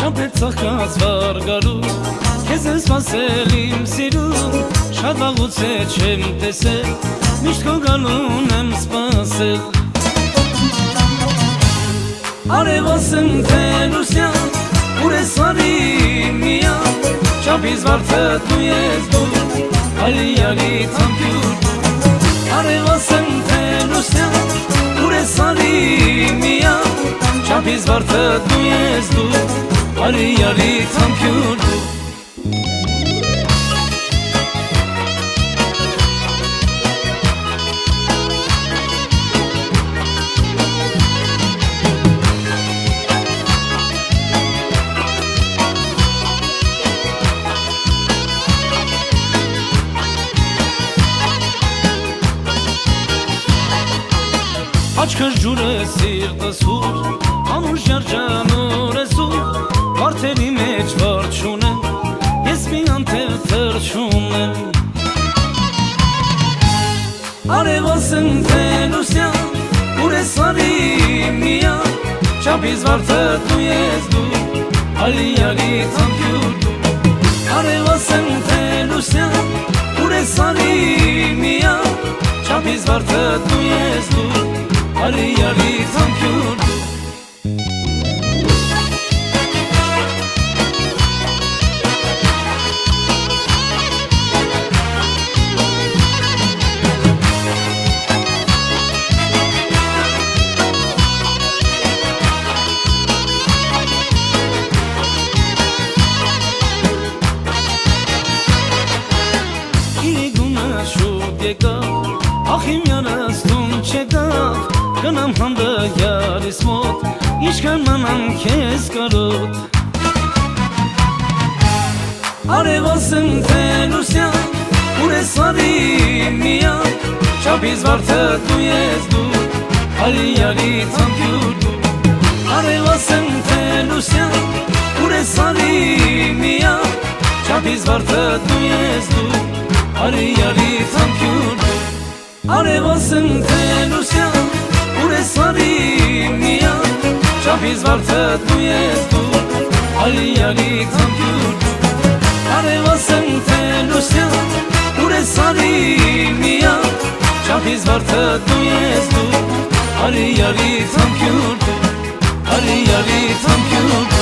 Շատ է ծաղկած վարգարում, քեզ եմ սպասել իմ սիրուն, շատ վաղուց է չեմ տեսել, միշտ քո գալուն եմ սպասել։ Արևասն թե լուսյան, ուր ես արի միան, չափից վարդը դու ես դու, արի թամփյուր։ Արևասն թե լուսյան, ուր ես արի միան, չափից վարդը դու ես դու, արի թամփյուր։ Աչքս ջուրը սիրտս հուր, անուշ ջարջանուր ես ու, վարդերի մեջ վարդ չունեմ, ես մի անթև թրջունեմ։ Արևասն թե լուսյան, ուր ես արի միան, չափից վարդը դու ես դու, արի թամփյուր։ Արևասն թե լուսյան, ուր ես արի միան, չափից վարդը դու ես դու, արի թամփյուր։ Իրիգունը շուտ եկավ, ախ իմ յանս տուն չեկավ, գնամ հանդգարիս մոտ, ինչքան մանամ քեզ կարոտ։ Արևասն թե լուսյան, ուր ես արի միան, չափից վարդը դու ես դու, արի թամփյուր։ Արևասն թե լուսյան, ուր ես արի միան, չափից վարդը դու ես դու, արի թամփյուր։ Արևասն թե լուսյան, ուր ես արի միան, չափից վարդը դու ես դու, արի թամփյուր։ Արևասն թե լուսյան, ուր ես արի միան, չափից վարդը դու ես դու, արի թամփյուր, արի թամփյուր։